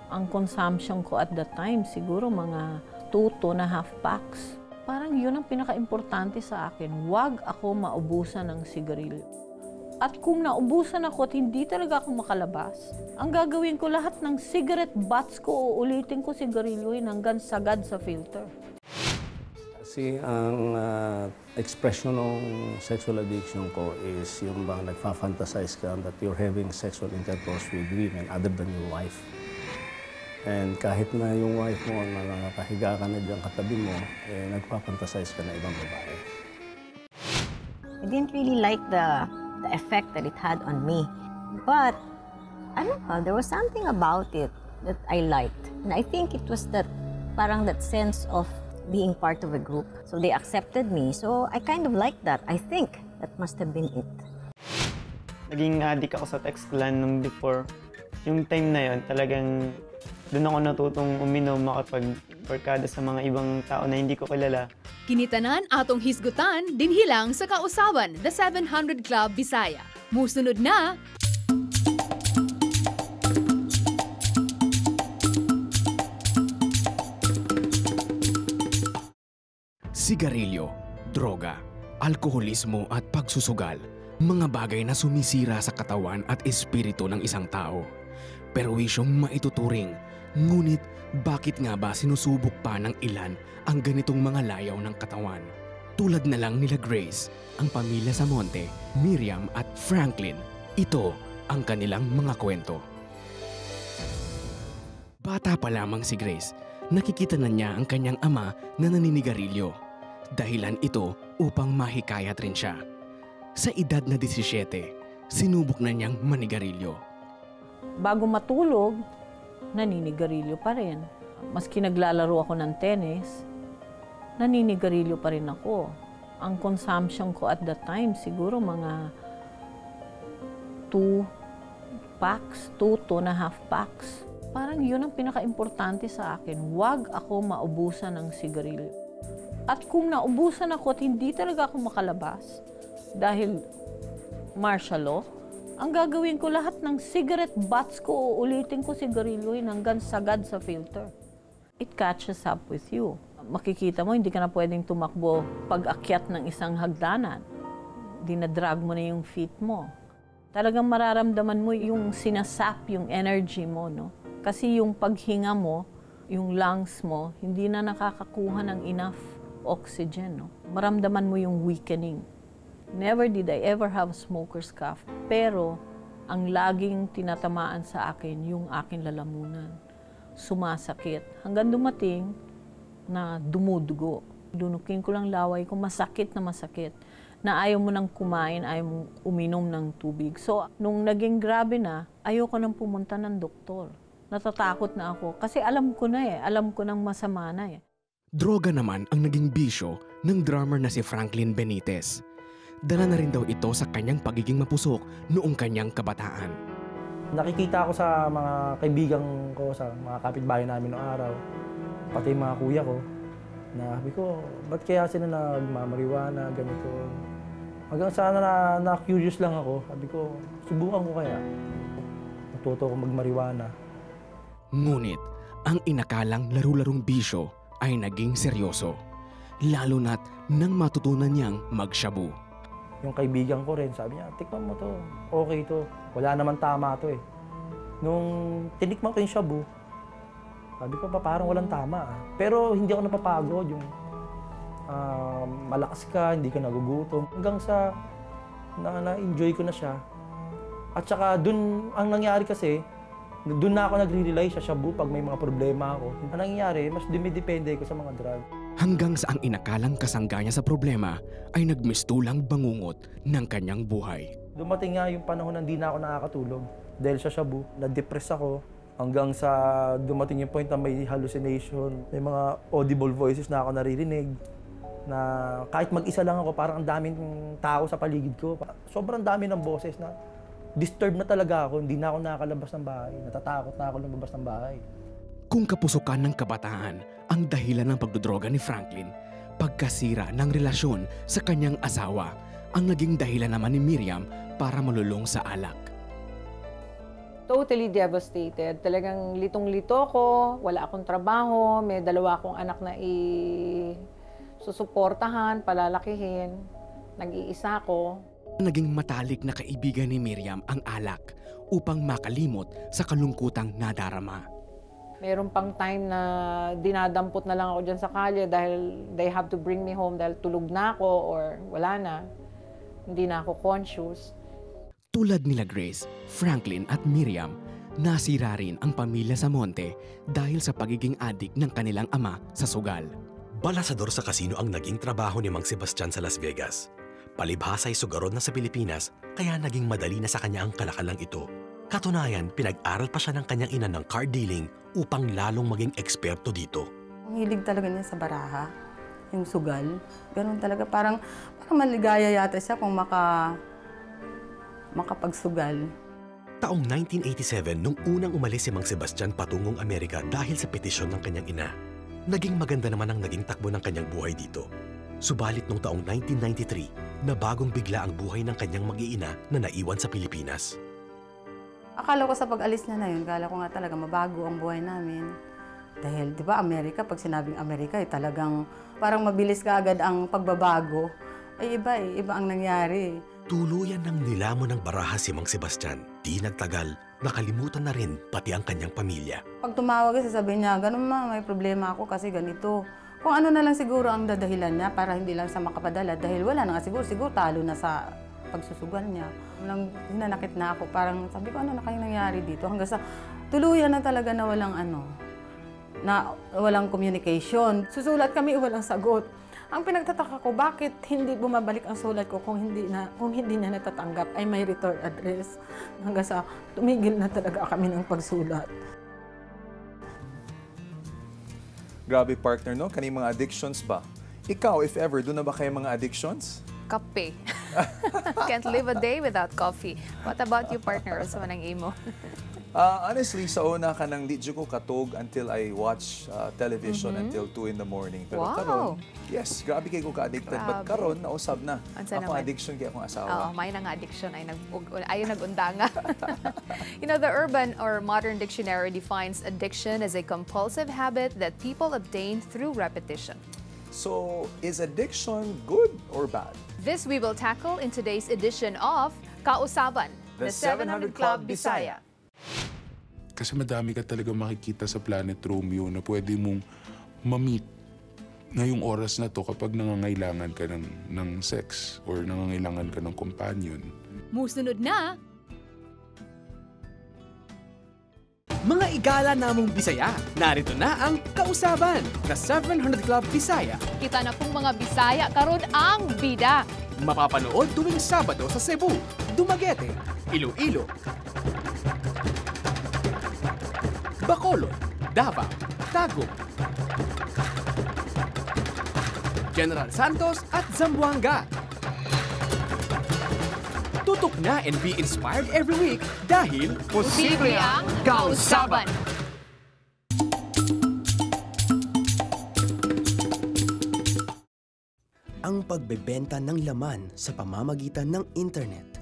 Ang consumption ko at that time, siguro mga 2.5 packs. Parang yun ang pinaka-importante sa akin. Huwag ako maubusan ng sigarilyo. At kung naubusan ako at hindi talaga ako makalabas, ang gagawin ko lahat ng cigarette butts ko, uulitin ko sigarilyoin hanggang sagad sa filter. Kasi ang expression ng sexual addiction ko is yung bang nagfa-fantasize ka that you're having sexual intercourse with women other than your wife. And kahit na yung wife mo na nakahiga ka na dyan katabi mo, nagpa-fantasize ka na ibang babae. I didn't really like the effect that it had on me. But, I don't know, there was something about it that I liked. And I think it was that, parang that sense of being part of a group. So they accepted me. So I kind of liked that. I think that must have been it. Naging addict ako sa text clan nung before. Yung time na yon talagang doon ako natutong uminom, makapag-barkada sa mga ibang tao na hindi ko kilala. Kinitanan atong hisgutan, dinhilang sa kausawan, The 700 Club Bisaya. Musunod na... Sigarilyo, droga, alkoholismo at pagsusugal, mga bagay na sumisira sa katawan at espiritu ng isang tao. Perwisyong maituturing, ngunit bakit nga ba sinusubok pa ng ilan ang ganitong mga layaw ng katawan? Tulad na lang nila Grace, ang pamilya Samonte, Miriam at Franklin. Ito ang kanilang mga kwento. Bata pa lamang si Grace, nakikita na niya ang kanyang ama na naninigarilyo. Dahilan ito upang mahikayat rin siya. Sa edad na 17, sinubok na niyang manigarilyo. Bago matulog, naninigarilyo pa rin. Maski naglalaro ako ng tennis, naninigarilyo pa rin ako. Ang consumption ko at that time, siguro mga 2 packs, 2.5 packs. Parang yun ang pinaka-importante sa akin. Huwag ako maubusan ng sigarilyo. At kung naubusan ako at hindi talaga ako makalabas, dahil martial law, ang gagawin ko lahat ng cigarette butts ko, uulitin ko sigarilyoin hanggang sagad sa filter. It catches up with you. Makikita mo, hindi ka na pwedeng tumakbo pag-akyat ng isang hagdanan. Dinadrag mo na yung feet mo. Talagang mararamdaman mo yung sinasap, yung energy mo, no? Kasi yung paghinga mo, yung lungs mo, hindi na nakakakuha ng enough oxygen, no? Maramdaman mo yung weakening. Never did I ever have smoker's cough. Pero, ang laging tinatamaan sa akin, yung aking lalamunan. Sumasakit. Hanggang dumating na dumudugo. Dunukin ko lang laway ko, masakit na masakit. Na ayaw mo nang kumain, ayaw mo uminom ng tubig. So, nung naging grabe na, ayoko nang pumunta ng doktor. Natatakot na ako. Kasi alam ko na alam ko nang masama na Droga naman ang naging bisyo ng drummer na si Franklin Benitez. Dala na rin daw ito sa kanyang pagiging mapusok noong kanyang kabataan. Nakikita ko sa mga kaibigan ko, sa mga kapitbahay namin noong araw, pati mga kuya ko, na sabi ko, ba't kaya sila nagmamariwana, ganito? Hanggang sana na-curious lang ako, sabi ko, subukan ko kaya. Natuto ko magmariwana. Ngunit, ang inakalang laro-larong bisyo ay naging seryoso. Lalo na't nang matutunan niyang magshabu. Yung kaibigan ko rin, sabi niya, tikman mo to, okay to. Wala naman tama to eh. Nung tinikman ko yung shabu, sabi ko pa parang walang tama. Pero hindi ako napapagod, yung malakas ka, hindi ka nagugutom. Hanggang sa na-enjoy ko na siya. At saka dun, ang nangyari kasi, doon na ako nagre-rely sa shabu pag may mga problema ako. Ang nangyayari, mas dumidepende ko sa mga drug. Hanggang sa ang inakalang kasangga niya sa problema ay nagmistulang bangungot ng kanyang buhay. Dumating nga yung panahon na hindi na ako nakakatulog. Dahil sa shabu, na-depress ako. Hanggang sa dumating yung point na may hallucination, may mga audible voices na ako naririnig. Na kahit mag-isa lang ako, parang ang daming tao sa paligid ko. Sobrang dami ng boses na disturbed na talaga ako, hindi na ako nakakalabas ng bahay. Natatakot na ako lumabas ng bahay. Kung kapusukan ng kabataan ang dahilan ng pagdodroga ni Franklin, pagkasira ng relasyon sa kanyang asawa, ang naging dahilan naman ni Miriam para malulong sa alak. Totally devastated. Talagang litong-lito ko, wala akong trabaho, may 2 akong anak na susuportahan, palalakihin. Nag-iisa ko. Naging matalik na kaibigan ni Miriam ang alak upang makalimot sa kalungkutang nadarama. Meron pang time na dinadampot na lang ako dyan sa kalye dahil they have to bring me home dahil tulog na ako or wala na. Hindi na ako conscious. Tulad nila Grace, Franklin at Miriam, nasira rin ang pamilya sa Monte dahil sa pagiging adik ng kanilang ama sa sugal. Balasador sa kasino ang naging trabaho ni Mang Sebastian sa Las Vegas. Palibhasa'y sugarod na sa Pilipinas, kaya naging madali na sa kanya ang kalakalang ito. Katunayan, pinag-aral pa siya ng kanyang ina ng card dealing upang lalong maging eksperto dito. Ang hilig talaga niya sa baraha, yung sugal. Ganun talaga, parang maligaya yata siya kung makapagsugal. Taong 1987 nung unang umalis si Mang Sebastian patungong Amerika dahil sa petisyon ng kanyang ina. Naging maganda naman ang naging takbo ng kanyang buhay dito. Subalit noong taong 1993, nabagong bigla ang buhay ng kanyang mag-iina na naiwan sa Pilipinas. Akala ko sa pag-alis niya na yun, akala ko nga talaga mabago ang buhay namin. Dahil, di ba, Amerika, pag sinabing Amerika, talagang parang mabilis ka agad ang pagbabago. Ay iba ang nangyari. Tuluyan ng nilamon ng baraha si Mang Sebastian. Di nagtagal, nakalimutan na rin pati ang kanyang pamilya. Pag tumawag kasi sabi niya, ganun ma, may problema ako kasi ganito. Kung ano na lang siguro ang dadahilan niya para hindi lang sa makapadala dahil wala na nga siguro talo na sa pagsusugal niya. Walang hinanakit na ako, parang sabi ko ano na kayong nangyari dito hanggang sa tuluyan na talaga na walang communication. Susulat kami, walang sagot. Ang pinagtataka ko, bakit hindi bumabalik ang sulat ko kung hindi niya natatanggap ay may return address. Hanggang sa tumigil na talaga kami ng pagsulat. Grabe partner, no? Kaning mga addictions ba? Ikaw, if ever, doon na ba kayo mga addictions? Kape. Can't live a day without coffee. What about you, partner? Sa manang imo? Honestly, sa una ka nang di ko katog until I watch television until 2 in the morning. Pero Wow. karon, yes, grabe kayo ko ka-addicted. But Grabe. karon, nausab na. Ansa Ako naman? addiction kaya akong Oo, asawa. may nang addiction ay nagundanga. You know, the Urban or Modern Dictionary defines addiction as a compulsive habit that people obtain through repetition. So, is addiction good or bad? This we will tackle in today's edition of Kausaban, The 700 Club Bisaya. Kasi madami ka talaga makikita sa Planet Romeo na pwede mong ma-meet ngayong oras na to kapag nangangailangan ka ng sex or nangangailangan ka ng companion. Musunod na, Mga igala namong Bisaya, narito na ang Kausaban na 700 Club Bisaya. kita na pong mga Bisaya karon ang bida. Mapapanood tuwing Sabado sa Cebu, Dumaguete, Iloilo, Bacolod, Davao, Tagum, General Santos at Zamboanga. Tutok na and be inspired every week dahil Posible ang Kausaban. Ang pagbebenta ng laman sa pamamagitan ng internet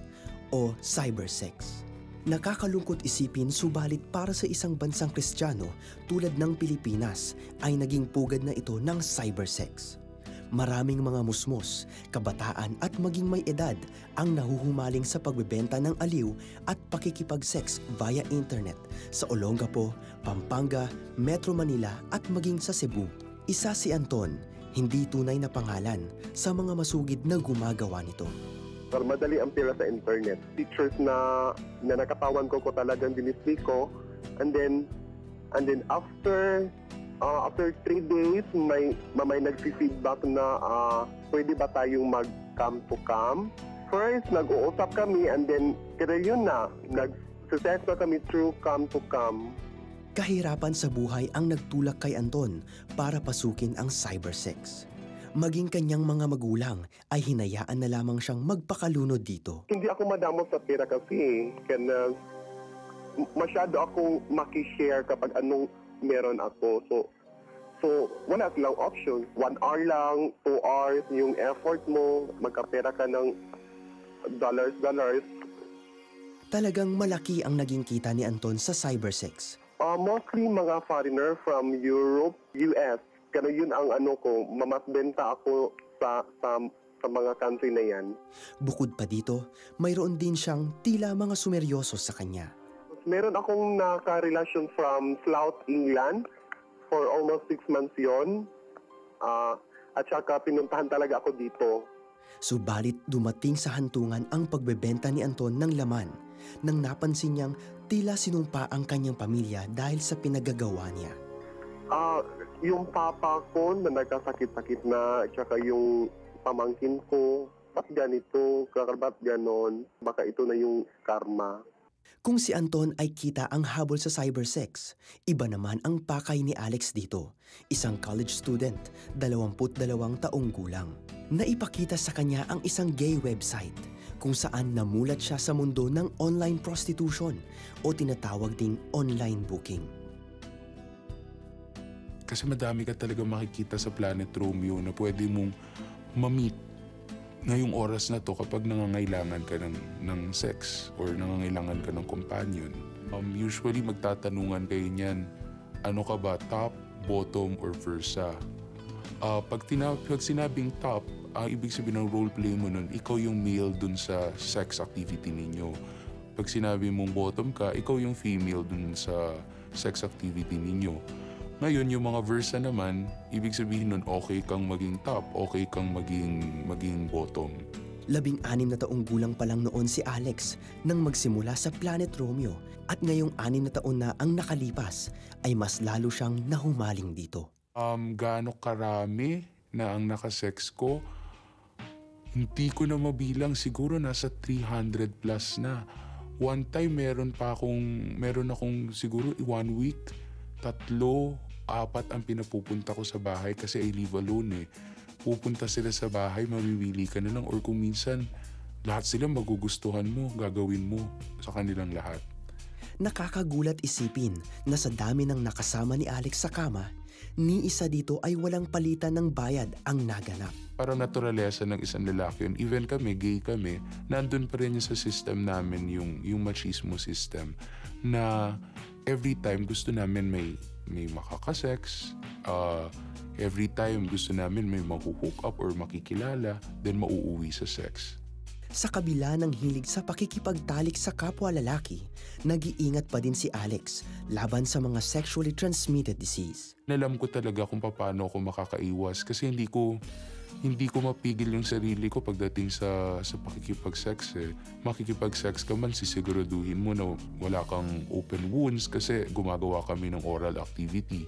o cybersex. Nakakalungkot isipin subalit para sa isang bansang Kristiyano tulad ng Pilipinas ay naging pugad na ito ng cybersex. Maraming mga musmos, kabataan at maging may edad ang nahuhumaling sa pagbebenta ng aliw at pakikipag-sex via internet sa Olongapo, Pampanga, Metro Manila at maging sa Cebu. Isa si Anton, hindi tunay na pangalan sa mga masugid na gumagawa nito. Pero madali ang pila sa internet. Pictures na nakatawan ko talagang dinisplay ko. And then after 3 days, may nag-feedback na pwede ba tayong mag-cam to cam. First, nag-uusap kami and then kaya yun na, nag-success na kami through cam to cam. Kahirapan sa buhay ang nagtulak kay Anton para pasukin ang cybersex. Maging kanyang mga magulang ay hinayaan na lamang siyang magpakalunod dito. Hindi ako madamot sa pera kasi kaya masyado akong makishare kapag anong meron ako. So wala lang option. 1 hour lang, 2 hours, yung effort mo, magkapera ka ng dollars. Talagang malaki ang naging kita ni Anton sa cybersex. Mostly mga foreigner from Europe, US. Kaya yun ang ko, mamasbenta ako sa mga country na yan. Bukod pa dito, mayroon din siyang tila mga sumeryoso sa kanya. Meron akong naka-relasyon from South England for almost 6 months yon. At saka pinuntahan talaga ako dito. Subalit dumating sa hantungan ang pagbebenta ni Anton ng laman nang napansin niyang tila sinumpa ang kanyang pamilya dahil sa pinagagawa niya. Yung papa ko na nagkasakit-sakit na, at saka yung pamangkin ko, ba't ganito, ba't ganon, baka ito na yung karma. Kung si Anton ay kita ang habol sa cybersex, iba naman ang pakay ni Alex dito, isang college student, 22 taong gulang. Naipakita sa kanya ang isang gay website kung saan namulat siya sa mundo ng online prostitution o tinatawag ding online booking. Kasi madami ka talaga makikita sa Planet Romeo na pwede mong ma-meet ngayong oras na to kapag nangangailangan ka ng sex or nangangailangan ka ng companion. Usually magtatanungan kayo niyan, ano ka ba, top, bottom, or versa? Pag sinabing top, ang ibig sabihin ng roleplay mo nun, ikaw yung male dun sa sex activity ninyo. Pag sinabi mong bottom ka, ikaw yung female dun sa sex activity ninyo. Ngayon, yung mga versa naman, ibig sabihin nun, okay kang maging top, okay kang maging bottom. 16 na taong gulang pa lang noon si Alex nang magsimula sa Planet Romeo at ngayong 6 na taon na ang nakalipas ay mas lalo siyang nahumaling dito. Gaano karami na ang nakasex ko? Hindi ko na mabilang, siguro nasa 300 plus na. One time meron akong siguro 1 week, 3, 4 ang pinapupunta ko sa bahay kasi I live alone eh. Pupunta sila sa bahay, mamimili ka na lang or kung minsan lahat sila magugustuhan mo, gagawin mo sa kanilang lahat. Nakakagulat isipin na sa dami ng nakasama ni Alex sa kama, ni isa dito ay walang palitan ng bayad ang naganap. Parang naturalesa ng isang lalaki yun. Even kami, gay kami, nandun pa rin sa system namin yung machismo system na every time gusto namin may makakasex, every time gusto namin may mahuhook up or makikilala, then mauuwi sa sex. Sa kabila ng hilig sa pakikipagtalik sa kapwa lalaki, nag-iingat pa din si Alex laban sa mga sexually transmitted disease. Alam ko talaga kung paano ako makakaiwas kasi hindi ko mapigil yung sarili ko pagdating sa pakikipag-sex eh. Makikipag-sex ka man, sisiguraduhin mo na wala kang open wounds kasi gumagawa kami ng oral activity.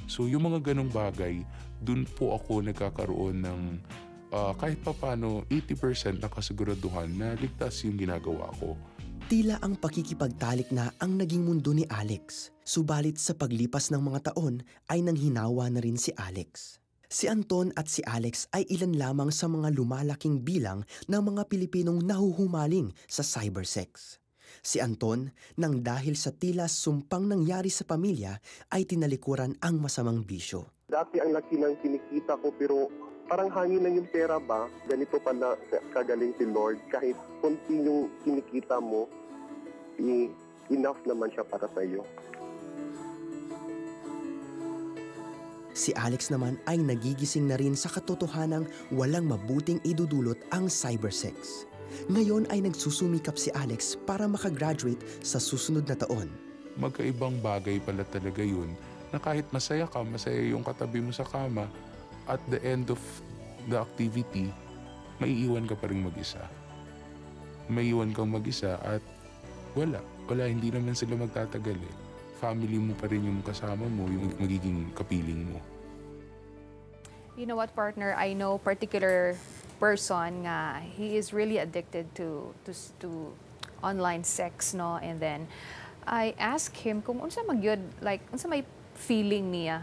So yung mga ganong bagay, dun po ako nagkakaroon ng kahit papano 80% na kasiguraduhan na ligtas yung ginagawa ko. Tila ang pakikipagtalik na ang naging mundo ni Alex. Subalit sa paglipas ng mga taon ay nanghinawa na rin si Alex. Si Anton at si Alex ay ilan lamang sa mga lumalaking bilang ng mga Pilipinong nahuhumaling sa cybersex. Si Anton, nang dahil sa tila sumpang nangyari sa pamilya, ay tinalikuran ang masamang bisyo. Dati ang laki ng kinikita ko pero parang hangin lang yung pera ba? Ganito pala kagaling si Lord. Kahit kunti yung kinikita mo, enough naman siya para sa iyo. Si Alex naman ay nagigising na rin sa katotohanang walang mabuting idudulot ang cybersex. Ngayon ay nagsusumikap si Alex para makagraduate sa susunod na taon. Magkaibang bagay pala talaga yun na kahit masaya ka, masaya yung katabi mo sa kama, at the end of the activity, maiiwan ka pa rin mag-isa. Maiiwan kang mag-isa at wala, hindi naman sila magtatagal eh. Family mo pa rin yung kasama mo, yung magiging kapiling mo. You know what, partner? I know particular person nga he is really addicted to online sex, no? And then I asked him kung unsa magyud, like unsa may feeling niya.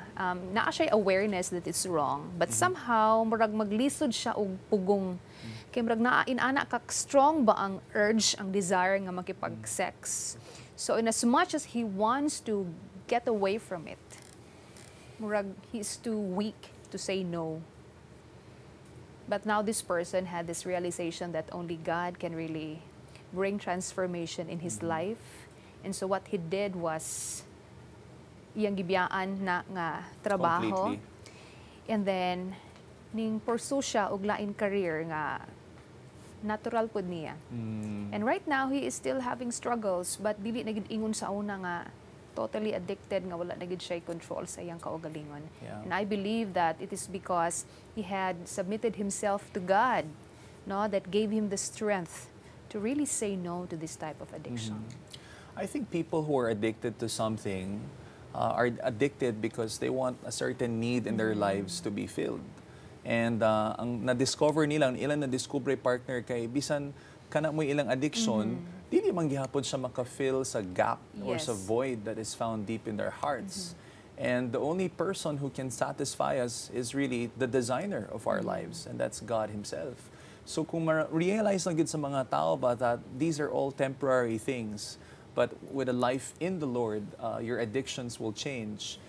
Naa siya awareness that it's wrong, but somehow murag maglisod siya og pugong. Kay murag naa inana ka strong ba ang urge, ang desire nga makipag-sex. So in as much as he wants to get away from it, murag he's too weak to say no. But now this person had this realization that only God can really bring transformation in his life. And so what he did was iyang gibiyaan na nga trabaho. Completely. And then ning pursue siya og lain career nga natural pud niya. And right now he is still having struggles, but dili na gid ingon sa una nga totally addicted nga wala na gid siya control sa iyang kaugalingon. Yeah. And I believe that it is because he had submitted himself to God, no, that gave him the strength to really say no to this type of addiction. I think people who are addicted to something are addicted because they want a certain need in their lives to be filled. And ang na-discover nila, ang ilang na-discover partner kay bisan kana mo ilang addiction, dili man gihapon siya maka-fill sa gap or sa void that is found deep in their hearts. And the only person who can satisfy us is really the designer of our lives, and that's God Himself. So kung ma-realize lang gid sa mga tao ba that these are all temporary things, but with a life in the Lord, your addictions will change.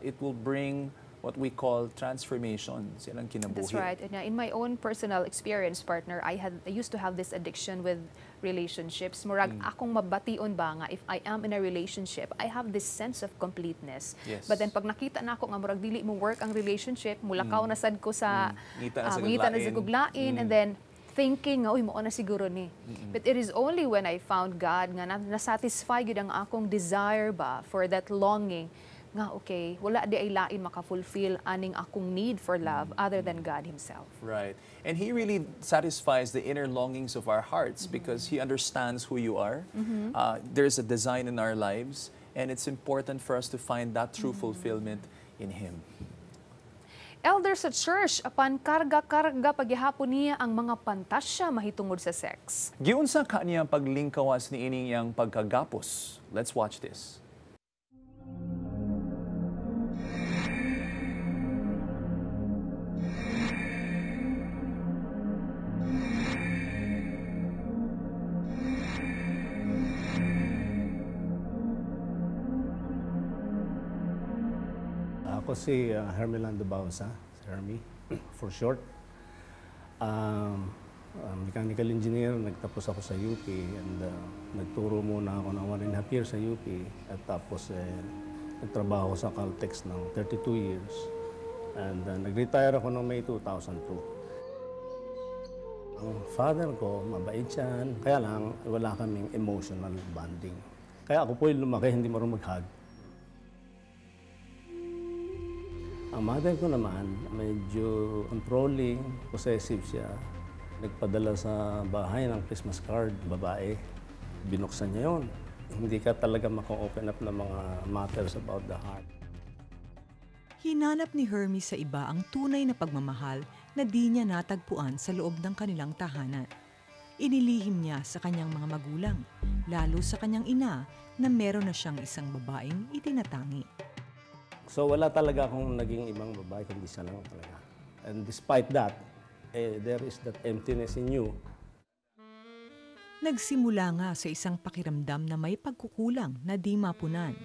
It will bring what we call transformations. Yan ang kinabuhi. That's right. And in my own personal experience, partner, I used to have this addiction with relationships. Murag akong mabation ba nga if I am in a relationship, I have this sense of completeness. Yes. But then pag nakita na ako nga murag dili mo work ang relationship, mulakaw na sad ko sa ngita na sa guglain, and then thinking nga, uy, mo na siguro ni. But it is only when I found God nga nasatisfy gid ang akong desire ba for that longing nga okay, wala di ay lain maka-fulfill aning akong need for love other than God Himself. Right. And He really satisfies the inner longings of our hearts because He understands who you are. There's a design in our lives, and it's important for us to find that true fulfillment in Him. Elders sa church, apan karga-karga paghihapon niya ang mga pantasya mahitungod sa sex. Giunsa kaniyang paglingkawas ni ining yang pagkagapos. Let's watch this. Ako si Hermelando Bausa, Hermie for short. Mechanical engineer, nagtapos ako sa UP and nagturo muna ako ng 1.5 years sa UP at tapos nagtrabaho ako sa Caltex ng 32 years and nag-retire ako noong May 2002. Ang father ko, mabait siya, kaya lang wala kaming emotional bonding. Kaya ako po yung lumaki, hindi marunong mag-hug. Ang mother ko naman, medyo controlling, possessive siya. Nagpadala sa bahay ng Christmas card, babae. Binuksan niya yun. Hindi ka talaga maka-open up ng mga matters about the heart. Hinanap ni Hermie sa iba ang tunay na pagmamahal na di niya natagpuan sa loob ng kanilang tahanan. Inilihim niya sa kanyang mga magulang, lalo sa kanyang ina na meron na siyang isang babaeng itinatangi. So wala talaga akong naging ibang babae, kundi siya lang talaga. And despite that, there is that emptiness in you. Nagsimula nga sa isang pakiramdam na may pagkukulang na di mapunan,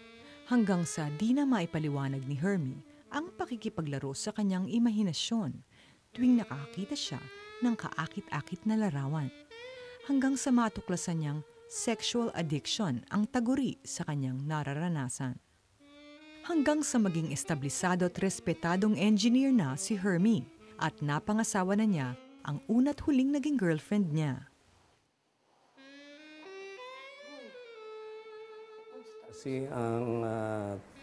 hanggang sa di na maipaliwanag ni Hermie ang pakikipaglaro sa kanyang imahinasyon tuwing nakakita siya ng kaakit-akit na larawan, hanggang sa matuklasan niyang sexual addiction ang taguri sa kanyang nararanasan. Hanggang sa maging establisado at respetadong engineer na si Hermie at napangasawa na niya ang una't huling naging girlfriend niya. Kasi ang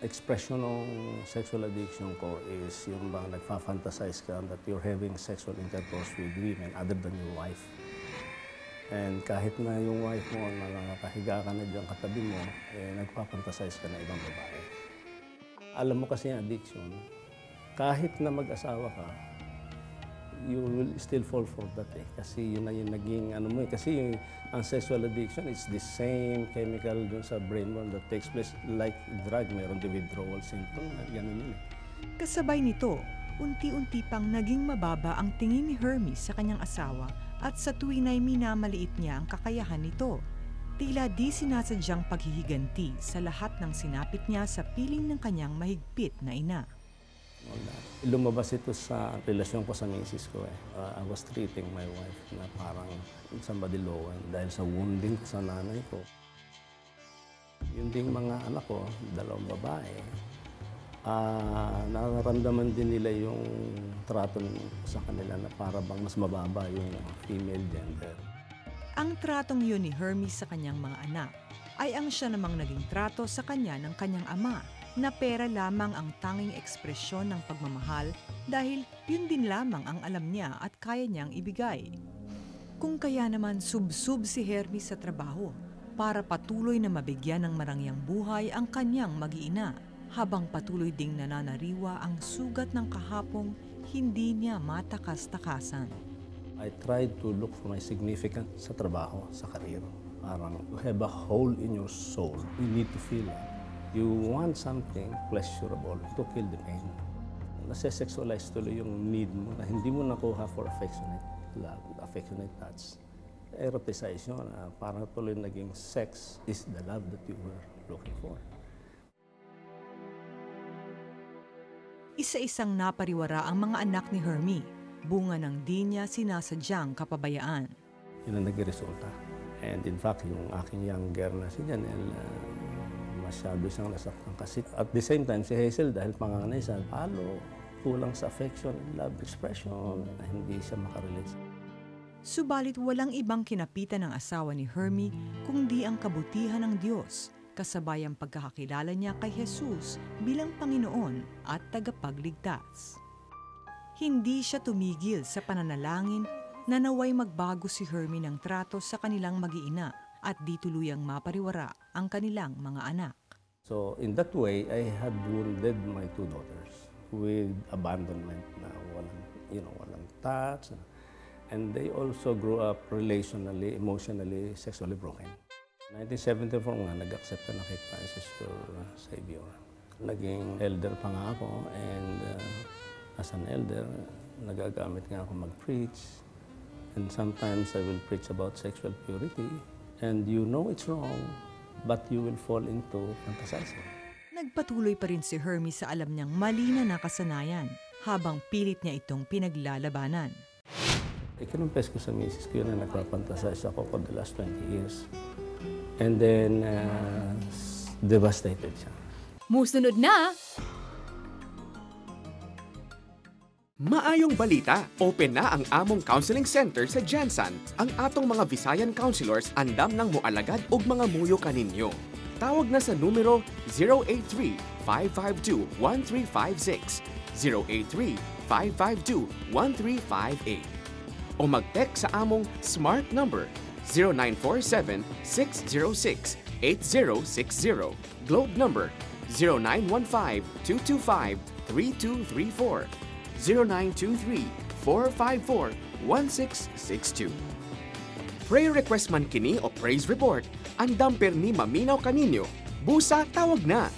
expression ng sexual addiction ko is yung bang nagfa-fantasize ka that you're having sexual intercourse with women other than your wife. And kahit na yung wife mo na nakahiga ka na dyan katabi mo, nagpa-fantasize ka na ibang babae. Alam mo kasi yung addiction, kahit na mag-asawa ka, you will still fall for that Kasi yun na yung naging ano mo Kasi ang sexual addiction is the same chemical dun sa brain mo that takes place like drug. Meron the withdrawal symptom, ganun yun Kasabay nito, unti-unti pang naging mababa ang tingin ni Hermie sa kanyang asawa at sa tuwin ay minamaliit niya ang kakayahan nito. Tila di sinasadyang paghihiganti sa lahat ng sinapit niya sa piling ng kanyang mahigpit na ina. Lumabas ito sa relasyon ko sa misis ko eh. I was treating my wife na parang somebody lower dahil sa wounding ko sa nanay ko. Yung ding mga anak ko, 2 babae, nararamdaman din nila yung trato sa kanila na para bang mas mababa yung female gender. Ang tratong yun ni Hermie sa kanyang mga anak ay ang siya namang naging trato sa kanya ng kanyang ama na pera lamang ang tanging ekspresyon ng pagmamahal dahil yun din lamang ang alam niya at kaya niyang ibigay. Kung kaya naman subsub si Hermie sa trabaho para patuloy na mabigyan ng marangyang buhay ang kanyang mag-iina habang patuloy ding nananariwa ang sugat ng kahapong hindi niya matakas-takasan. I tried to look for my significance sa trabaho, sa career. Parang you have a hole in your soul. You need to feel it. You want something pleasurable to kill the pain. Nase-sexualize tuloy yung need mo na hindi mo nakuha for affectionate love, affectionate touch. Eroticize yun. Parang tuloy naging sex is the love that you were looking for. Isa-isang napariwara ang mga anak ni Hermie, bunga ng di niya sinasadyang kapabayaan. Yun ang nag-resulta. And in fact, yung aking younger na si Janelle, masyado siyang nasaktan kasi. At the same time, si Hazel, dahil panganay siya, kulang sa affection and love expression na hindi siya makarelate. Subalit walang ibang kinapitan ng asawa ni Hermie kundi ang kabutihan ng Diyos, kasabay ang pagkakakilala niya kay Jesus bilang Panginoon at tagapagligtas. Hindi siya tumigil sa pananalangin na naway magbago si Hermie ng trato sa kanilang mag-iina at di tuluyang mapariwara ang kanilang mga anak. So in that way, I had wounded my 2 daughters with abandonment na walang touch. And they also grew up relationally, emotionally, sexually broken. 1974 nga, nag-accept na kay Christ as your Savior. Naging elder pa nga ako, and as an elder, nagagamit nga ako mag-preach. And sometimes I will preach about sexual purity. And you know it's wrong, but you will fall into fantasizing. Nagpatuloy pa rin si Hermie sa alam niyang mali na nakasanayan habang pilit niya itong pinaglalabanan. Kinumpes ko sa misis ko yun na nagpapantasize ako for the last 20 years. And then, devastated siya. Musunod na! Maayong balita, open na ang among counseling center sa Jansan. Ang atong mga Visayan counselors andam ng moalagad og mga muyo kaninyo. Tawag na sa numero 083-552-1356, 083-552-1358. O mag-text sa among smart number 0947-606-8060, Globe number 0915-225-3234, 0923-454-1662. Prayer request man kini o praise report, andam permi maminaw kaninyo, busa tawag na.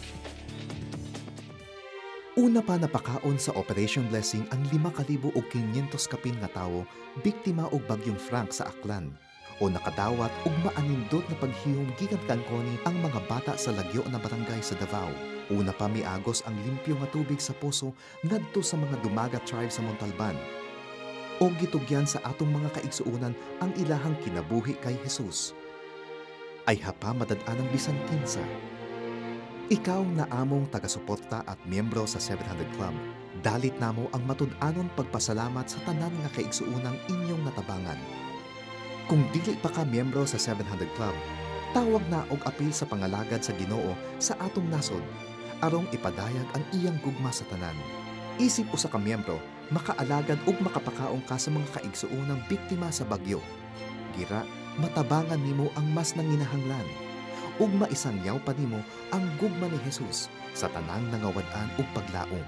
Una pa napakaon sa Operation Blessing ang 5,500 kapin nga tawo biktima og bagyong Frank sa Aklan o nakadawat og maanindot na paghiyom gikan kangkoni ang mga bata sa lagyo na barangay sa Davao. Una pa miagos ang limpyo nga tubig sa puso ngadto sa mga Dumaga tribe sa Montalban. O gitugyan sa atong mga kaigsuunan ang ilahang kinabuhi kay Jesus. Ay hapa madad-an ang bisan kinsa. Ikaw na among taga-suporta at miyembro sa 700 Club, dalit namo ang matud-anon pagpasalamat sa tanan nga kaigsuunang inyong natabangan. Kung dili pa ka miyembro sa 700 Club, tawag na og apil sa pangalagad sa Ginoo sa atong nasod, arong ipadayag ang iyang gugma sa tanan. Isip usa ka miyembro, makaalagad ug makapakaong ka sa mga kaigsuunang biktima sa bagyo. Gira, matabangan nimo ang mas nanginahanglan. Ug maisangyaw pa nimo ang gugma ni Jesus sa tanang nangawad-an ug paglaom.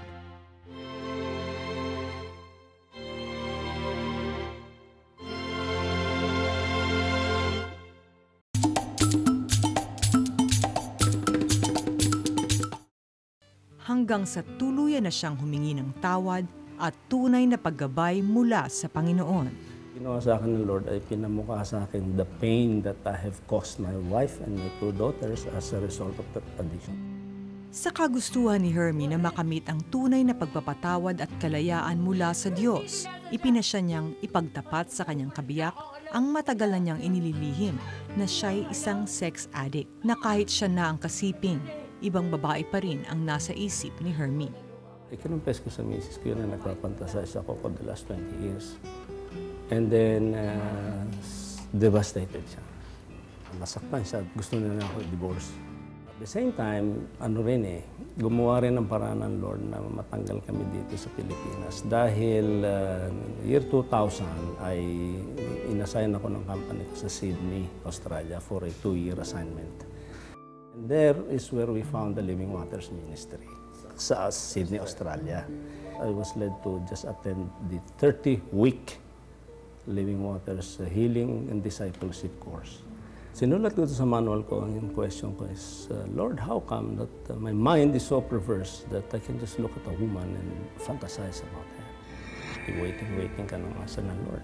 Hanggang sa tuluyan na siyang humingi ng tawad at tunay na paggabay mula sa Panginoon. Ginawa sa akin ng Lord ay pinamukha sa akin the pain that I have caused my wife and my 2 daughters as a result of that addiction. Sa kagustuhan ni Hermie na makamit ang tunay na pagpapatawad at kalayaan mula sa Diyos, ipinasya niyang ipagtapat sa kanyang kabiyak ang matagal na niyang inililihim na siya'y isang sex addict na kahit siya na ang kasiping, ibang babae pa rin ang nasa isip ni Hermie. Kinumpes ko sa misis ko yun na nagpapantasize ako for the last 20 years. And then, devastated siya. Masaktan siya. Gusto na ako i-divorce. At the same time, gumawa rin ng paraan ng Lord na matanggal kami dito sa Pilipinas. Dahil year 2000 ay inassign ako ng company ko sa Sydney, Australia for a 2-year assignment. And there is where we found the Living Waters Ministry sa Sydney, Australia. I was led to just attend the 30-week Living Waters Healing and Discipleship course. Sinulat ko sa manual ko, yung question ko is, Lord, how come that my mind is so perverse that I can just look at a woman and fantasize about her? Waiting ka nang asa ng Lord.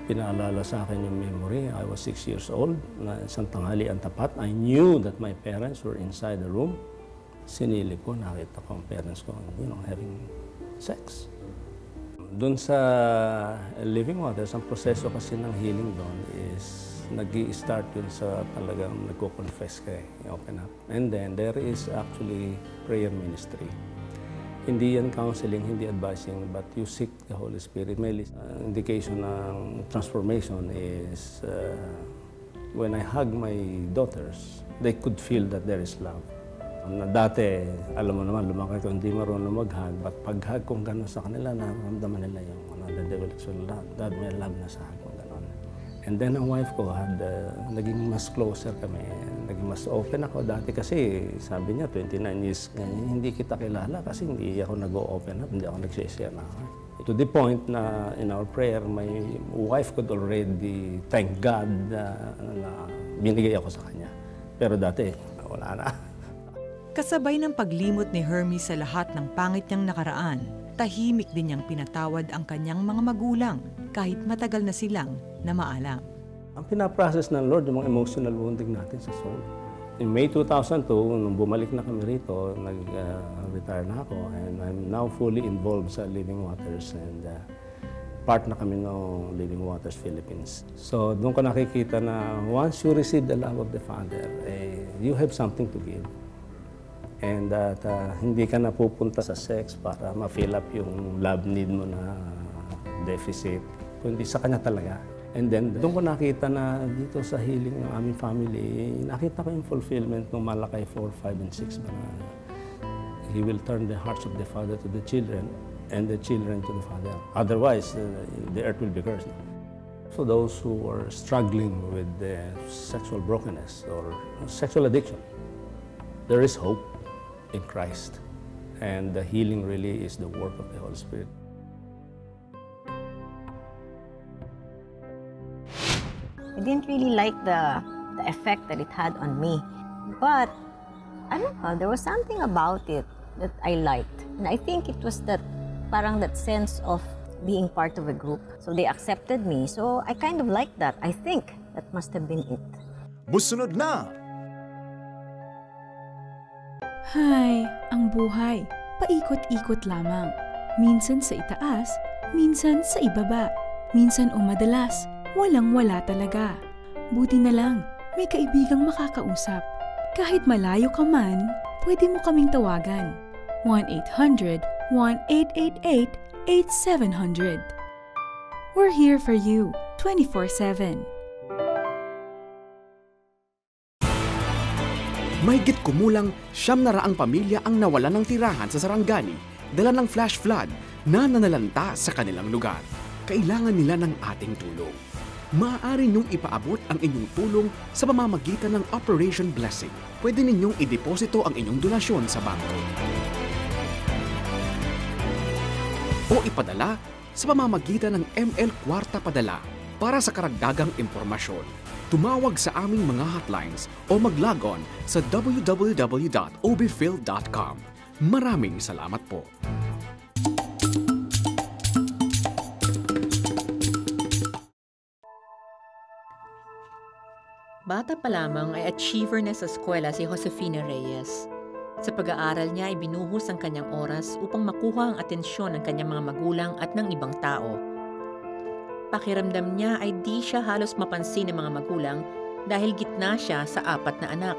Pinaalala sa akin yung memory. I was 6 years old, na isang tanghali ang tapat. I knew that my parents were inside the room. Sinilip ko, nakita ko ang parents ko, having sex. Doon sa Living Waters, ang proseso kasi ng healing doon is nag-i-start yun sa talagang nagko-confess ka, open up. And then there is actually prayer ministry. Hindi yan counseling, hindi advising, but you seek the Holy Spirit. May indication ng transformation is when I hug my daughters, they could feel that there is love. Dati, alam mo naman, lumaki ko, hindi marunong mag-hug, but pag-hug kong gano'n sa kanila, nararamdaman nila yung the devil is love. Dad, may love na sa hug. And then ang wife ko naging mas closer kami, naging mas open ako. Dati kasi sabi niya 29 years hindi kita kilala kasi hindi ako nag-open up, hindi ako nag-share na. To the point na in our prayer, my wife could already thank God na binigay ako sa kanya. Pero dati, wala na. Kasabay ng paglimot ni Hermie sa lahat ng pangit niyang nakaraan, tahimik din niyang pinatawad ang kanyang mga magulang kahit matagal na silang namaalam. Ang pinaprocess ng Lord, yung mga emotional wounding natin sa soul. In May 2002, nung bumalik na kami rito, nag-retire na ako and I'm now fully involved sa Living Waters and part na kami ng Living Waters Philippines. So doon ko nakikita na once you receive the love of the Father, you have something to give. And that hindi ka na pupunta sa sex para ma-fill up yung love need mo na deficit, kundi sa Kanya talaga. And then, doon ko nakita na dito sa healing ng aming family, nakita ko yung fulfillment ng Malakay 4, 5, and 6 na He will turn the hearts of the father to the children and the children to the father. Otherwise, the earth will be cursed. For those who are struggling with sexual brokenness or sexual addiction, there is hope in Christ. And the healing really is the work of the Holy Spirit. I didn't really like the effect that it had on me. But, I don't know, there was something about it that I liked. And I think it was that sense of being part of a group. So they accepted me. So I kind of liked that. I think that must have been it. Musunod na! Hay, ang buhay, paikot-ikot lamang. Minsan sa itaas, minsan sa ibaba. Minsan o madalas, walang-wala talaga. Buti na lang, may kaibigang makakausap. Kahit malayo ka man, pwede mo kaming tawagan. 1-800-1888-8700. We're here for you, 24/7. Mahigit kumulang 900 pamilya ang nawalan ng tirahan sa Sarangani dala ng flash flood na nanalanta sa kanilang lugar. Kailangan nila ng ating tulong. Maaari niyong ipaabot ang inyong tulong sa pamamagitan ng Operation Blessing. Pwede ninyong ideposito ang inyong donasyon sa bangko. O ipadala sa pamamagitan ng ML Kwarta Padala. Para sa karagdagang impormasyon, tumawag sa aming mga hotlines o mag-log on sa www.obphil.com. Maraming salamat po. Bata pa lamang ay achiever na sa eskwela si Josefina Reyes. Sa pag-aaral niya ay binuhos ang kanyang oras upang makuha ang atensyon ng kanyang mga magulang at ng ibang tao. Pakiramdam niya ay di siya halos mapansin ng mga magulang dahil gitna siya sa 4 na anak.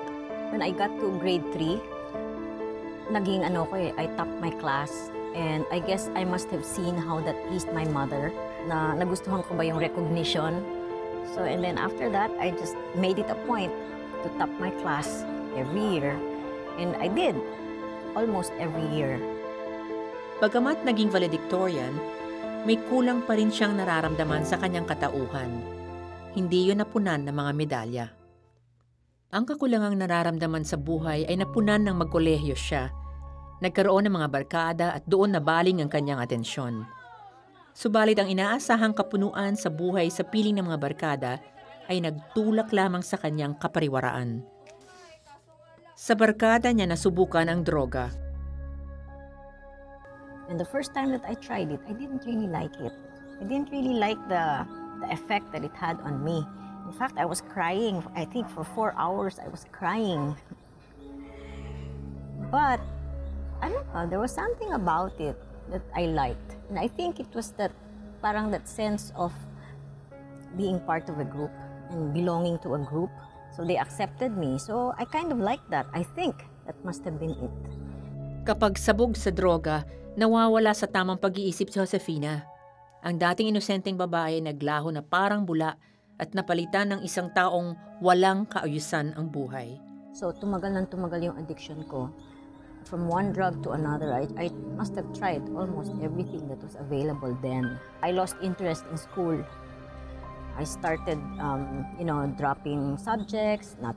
When I got to grade 3, I topped my class. And I guess I must have seen how that pleased my mother, na nagustuhan ko ba yung recognition. So, and then after that, I just made it a point to top my class every year. And I did, almost every year. Bagamat naging valedictorian, may kulang pa rin siyang nararamdaman sa kanyang katauhan. Hindi yun napunan ng mga medalya. Ang kakulangang nararamdaman sa buhay ay napunan ng magkolehiyo siya. Nagkaroon ng mga barkada at doon nabaling ang kanyang atensyon. Subalit ang inaasahang kapunuan sa buhay sa piling ng mga barkada ay nagtulak lamang sa kanyang kapariwaraan. Sa barkada niya nasubukan ang droga. And the first time that I tried it, I didn't really like it. I didn't really like the effect that it had on me. In fact, I was crying. I think for 4 hours I was crying. But I don't know, there was something about it that I liked. And I think it was that sense of being part of a group and belonging to a group. So they accepted me. So I kind of liked that. I think that must have been it. Kapag sabog sa droga, nawawala sa tamang pag-iisip si Josefina. Ang dating inosenteng babae naglaho na parang bula at napalitan ng isang taong walang kaayusan ang buhay. So tumagal yung addiction ko. From one drug to another, I must have tried almost everything that was available then. I lost interest in school. I started, dropping subjects, not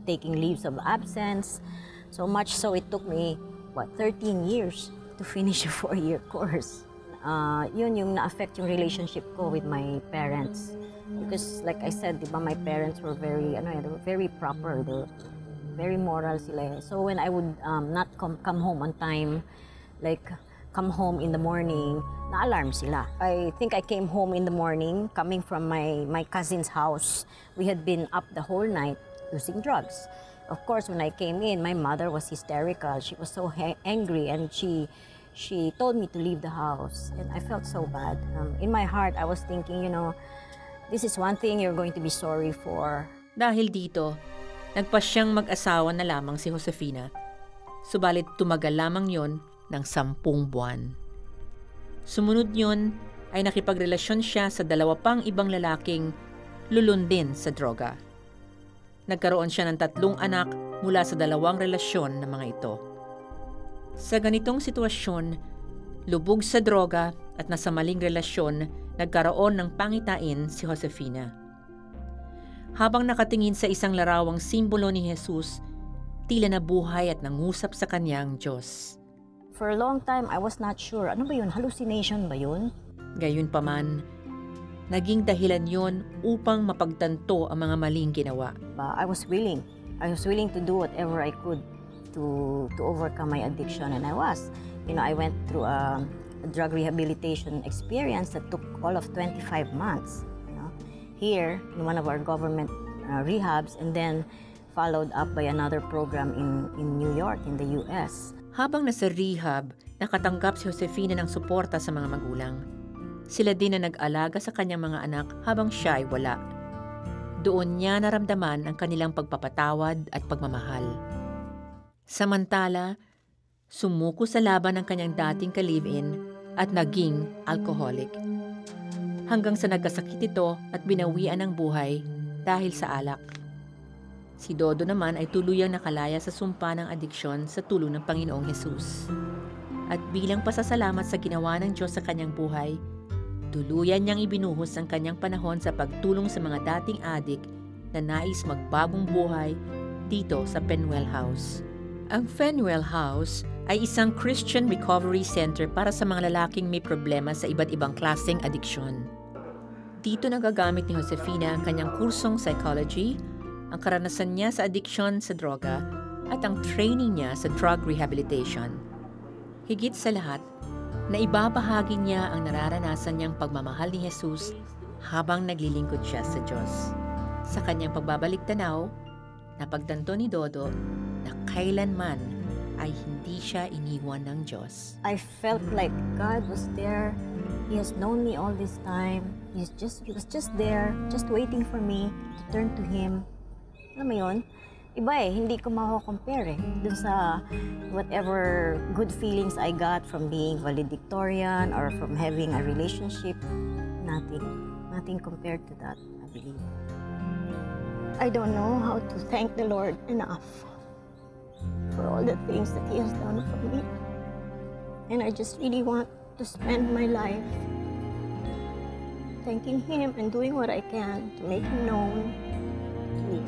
taking leaves of absence. So much so it took me, 13 years to finish a 4-year course. Yun yung na-affect yung relationship ko with my parents. Because like I said, diba, my parents were they were very proper. They were very moral sila. So when I would not come home on time, like come home in the morning, na-alarm sila. I think I came home in the morning, coming from my cousin's house. We had been up the whole night using drugs. Of course, when I came in, my mother was hysterical. She was so angry, and she told me to leave the house. And I felt so bad. In my heart, I was thinking, this is one thing you're going to be sorry for. Dahil dito, nagpasyang mag-asawa na lamang si Josefina. Subalit tumagal lamang yon ng 10 buwan. Sumunod yon ay nakipagrelasyon siya sa 2 pang ibang lalaking lulundin sa droga. Nagkaroon siya ng 3 anak mula sa 2 relasyon ng mga ito. Sa ganitong sitwasyon, lubog sa droga at nasa maling relasyon, nagkaroon ng pangitain si Josefina. Habang nakatingin sa isang larawang simbolo ni Jesus, tila nabuhay at nangusap sa kanyang Diyos. For a long time, I was not sure. Ano ba yun? Hallucination ba yun? Gayunpaman, naging dahilan yon upang mapagtanto ang mga maling ginawa. I was willing. I was willing to do whatever I could to overcome my addiction, and I was. I went through a drug rehabilitation experience that took all of 25 months. Here in one of our government rehabs, and then followed up by another program in New York, in the US. Habang nasa rehab, nakatanggap si Josefina ng suporta sa mga magulang. Sila din na nag-alaga sa kanyang mga anak habang siya ay wala. Doon niya naramdaman ang kanilang pagpapatawad at pagmamahal. Samantala, sumuko sa laban ng kanyang dating ka-live-in at naging alcoholic. Hanggang sa nagkasakit ito at binawian ng buhay dahil sa alak. Si Dodo naman ay tuluyang nakalaya sa sumpa ng adiksyon sa tulong ng Panginoong Hesus. At bilang pasasalamat sa ginawa ng Diyos sa kanyang buhay, tuluyan niyang ibinuhos ang kanyang panahon sa pagtulong sa mga dating adik na nais magbagong buhay dito sa Penuel House. Ang Penuel House ay isang Christian recovery center para sa mga lalaking may problema sa iba't ibang klaseng adiksyon. Dito nagagamit ni Josefina ang kanyang kursong psychology, ang karanasan niya sa addiction sa droga, at ang training niya sa drug rehabilitation. Higit sa lahat, naibabahagi niya ang nararanasan niyang pagmamahal ni Jesus habang naglilingkod siya sa Diyos. Sa kanyang pagbabalik tanaw, napagtanto ni Dodo na kailanman ay hindi siya iniwan ng Diyos. I felt like God was there. He has known me all this time. He was just there, just waiting for me to turn to Him. Alam mo yun? Iba hindi ko mako-compare dun sa whatever good feelings I got from being valedictorian or from having a relationship. Nothing compared to that, I believe. I don't know how to thank the Lord enough for all the things that He has done for me. And I just really want to spend my life thanking Him and doing what I can to make Him known to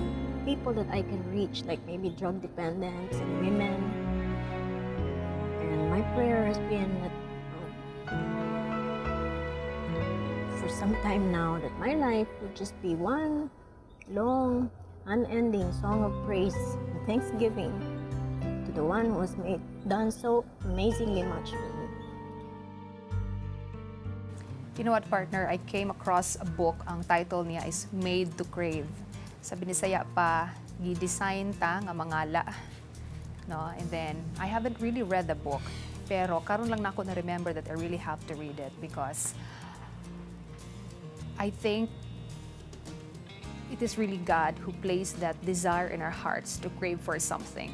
people that I can reach, like maybe drug dependents and women. And my prayer has been that for some time now, that my life will just be one long, unending song of praise and thanksgiving to the one who has done so amazingly much for me. You know what, partner? I came across a book. Ang title niya is Made to Crave. Sa Binisaya pa, gi-design ta nga mangala. No? And then, I haven't really read the book. Pero karon lang na ako na-remember that I really have to read it because I think it is really God who placed that desire in our hearts to crave for something.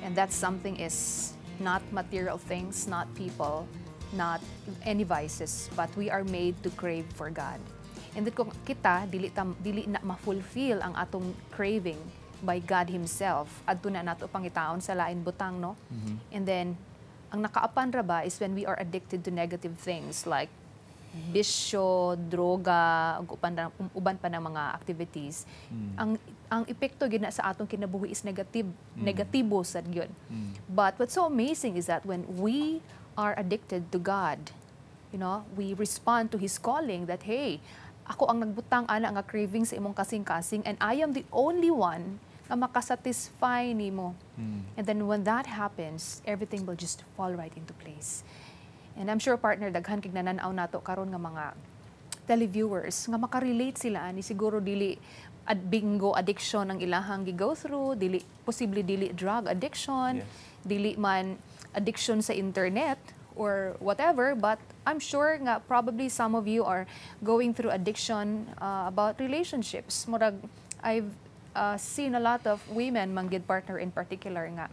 And that something is not material things, not people, not any vices, but we are made to crave for God. And then kung kita, dili na ma-fulfill ang atong craving by God Himself, adto na nato pangitaon sa lain butang, no? And then, ang nakaapan ra ba is when we are addicted to negative things like bisyo, droga, uban pa ng mga activities. Ang epekto gina sa atong kinabuhi is negatibo sad gyud. But what's so amazing is that when we are addicted to God, you know, we respond to His calling that, hey, ako ang nagbutang ana nga craving sa imong kasing-kasing and I am the only one na makasatisfy nimo. And then when that happens, everything will just fall right into place. And I'm sure, partner, daghan kig nananaw nato karon nga mga televiewers nga makarelate sila ani siguro dili bingo addiction ang ilahang gi-go through, possibly dili drug addiction, dili man addiction sa internet or whatever, but I'm sure nga probably some of you are going through addiction about relationships. Murag I've seen a lot of women, manggid partner in particular nga,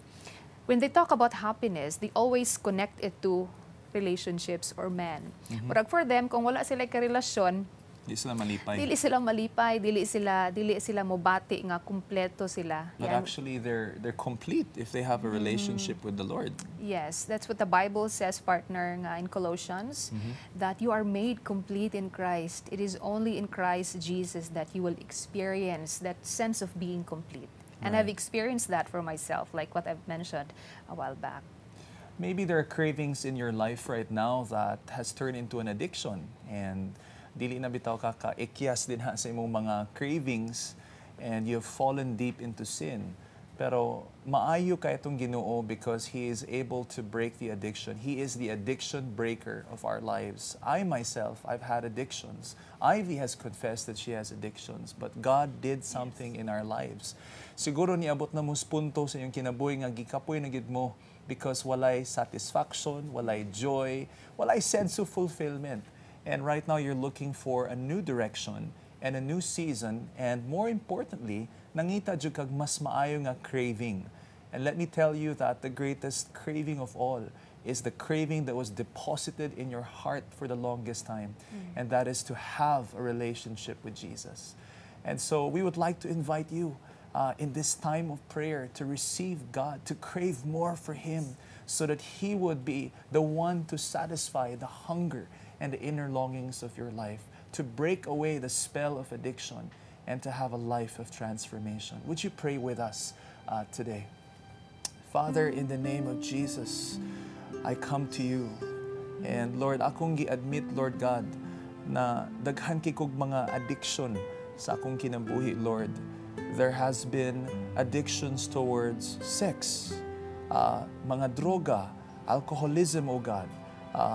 when they talk about happiness, they always connect it to relationships or men. Murag for them, kung wala sila karelasyon, Dili sila malipay. Dili sila mobati nga kumpleto sila. But actually, they're complete if they have a relationship with the Lord. Yes, that's what the Bible says, partner, nga in Colossians, that you are made complete in Christ. It is only in Christ Jesus that you will experience that sense of being complete. And I've experienced that for myself, like what I've mentioned a while back. Maybe there are cravings in your life right now that has turned into an addiction, and dili na bitaw ka ikyas din ha sa imong mga cravings, and you have fallen deep into sin. Pero maayo ka itong Ginoo because He is able to break the addiction. He is the addiction breaker of our lives. I myself, I've had addictions. Ivy has confessed that she has addictions, but God did something in our lives. Siguro niabot na mo punto sa iyong kinabuhi nga gikapoy na gid mo because walay satisfaction, walay joy, walay sense of fulfillment. And right now you're looking for a new direction and a new season, and more importantly, nangita jud kag mas maayo nga craving. And let me tell you that the greatest craving of all is the craving that was deposited in your heart for the longest time, and that is to have a relationship with Jesus. And so we would like to invite you in this time of prayer to receive God, to crave more for Him, so that He would be the one to satisfy the hunger and the inner longings of your life, to break away the spell of addiction, and to have a life of transformation. Would you pray with us today? Father, in the name of Jesus, I come to you. And Lord, akong gi-admit, Lord God, na daghan kikog mga addiction sa akong kinabuhi, Lord. There has been addictions towards sex, mga droga, alcoholism, O God,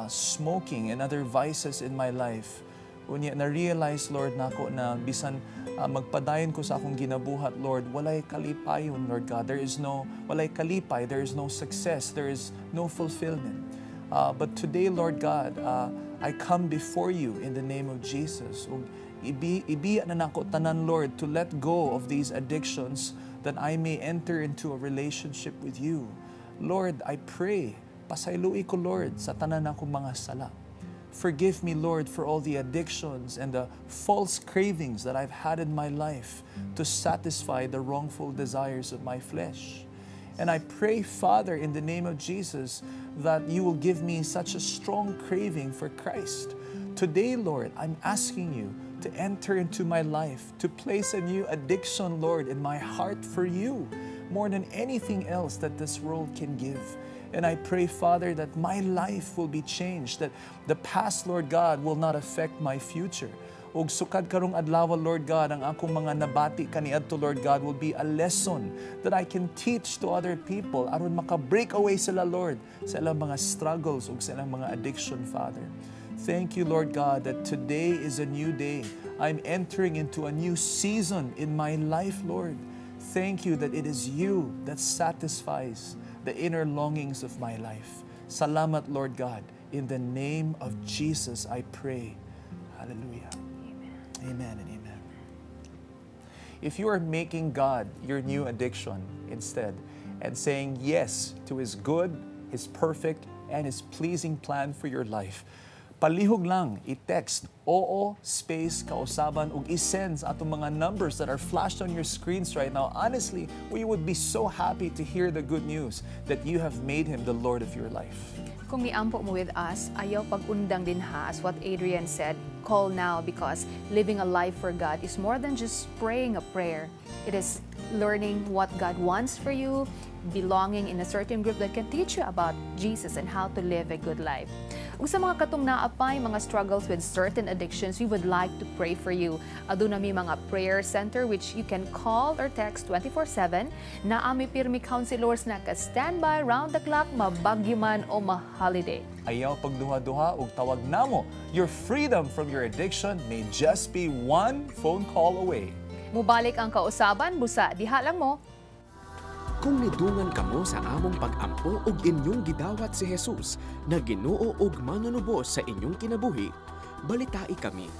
smoking and other vices in my life. Unya, na-realize, Lord, nako na bisan magpadayon ko sa akong ginabuhat, Lord, walay kalipayon, Lord God. Walay kalipay, there is no success, there is no fulfillment. But today, Lord God, I come before you in the name of Jesus. Ibiya na nako tanan, Lord, to let go of these addictions that I may enter into a relationship with you. Lord, I pray, pasaylui ko, Lord, sa tanan akong mga sala. Forgive me, Lord, for all the addictions and the false cravings that I've had in my life to satisfy the wrongful desires of my flesh. And I pray, Father, in the name of Jesus, that you will give me such a strong craving for Christ. Today, Lord, I'm asking you to enter into my life, to place a new addiction, Lord, in my heart for you, more than anything else that this world can give. And I pray, Father, that my life will be changed, that the past, Lord God, will not affect my future. Ug sukad karong adlaw, Lord God, ang akong mga nabati kaniadto, Lord God, will be a lesson that I can teach to other people aron maka-break away sila, Lord, sa ilang mga struggles ug sa ilang mga addiction, Father. Thank you, Lord God, that today is a new day. I'm entering into a new season in my life, Lord. Thank you that it is you that satisfies the inner longings of my life. Salamat, Lord God. In the name of Jesus, I pray. Hallelujah. Amen and amen. If you are making God your new addiction instead and saying yes to His good, His perfect, and His pleasing plan for your life, palihog lang, i-text oo space kausaban ug i-send sa atong mga numbers that are flashed on your screens right now. Honestly, we would be so happy to hear the good news that you have made Him the Lord of your life. Kung niampo mo with us, ayaw pag-undang din ha, as what Adrian said, call now, because living a life for God is more than just praying a prayer. It is learning what God wants for you, belonging in a certain group that can teach you about Jesus and how to live a good life. Ug sa mga katong naapay mga struggles with certain addictions, we would like to pray for you. Aduna mi mga prayer center which you can call or text 24/7. Naami pirmi counselors na ka-standby round the clock, mabagyo man o ma-holiday. Ayaw pagduha-duha ug tawag namo. Your freedom from your addiction may just be one phone call away. Mubalik ang kausaban, busa diha lang mo. Kung nidungan kamo sa among pag-ampo ug inyong gidawat si Jesus na Ginoo ug manunubos sa inyong kinabuhi, balitai kami.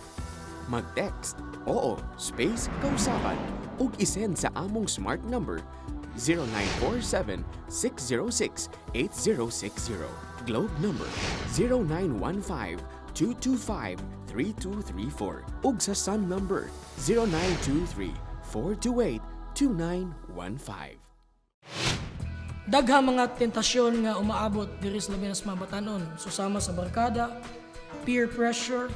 Mag-text oo space kausaban ug isend sa among smart number 0947-606-8060, Globe number 0915-225-3234 ug sa Sun number 0923-428-2915. Daghang mga tentasyon nga umaabot diri sa labi nas mga batanon, susama sa barkada, peer pressure,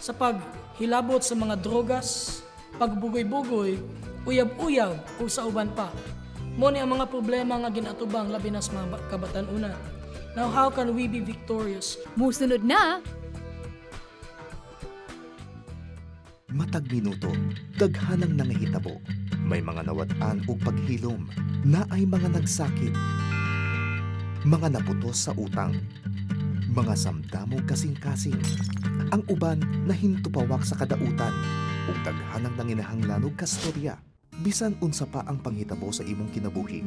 sa paghilabot sa mga drogas, pagbugoy-bugoy, uyab-uyab ug sa uban pa. Mo ni ang mga problema nga ginatubang labi nas mga kabatanunan. Now how can we be victorious? Musunod na Matag minuto, daghanang nangahitabo. May mga nawat-an ug paghilom, na ay mga nagsakit, mga naputos sa utang, mga samdamog kasing-kasing, ang uban na hintupawak sa kadautan, ug daghanang nanginahanglanog kastorya. Bisan unsa pa ang panghitabo sa imong kinabuhi,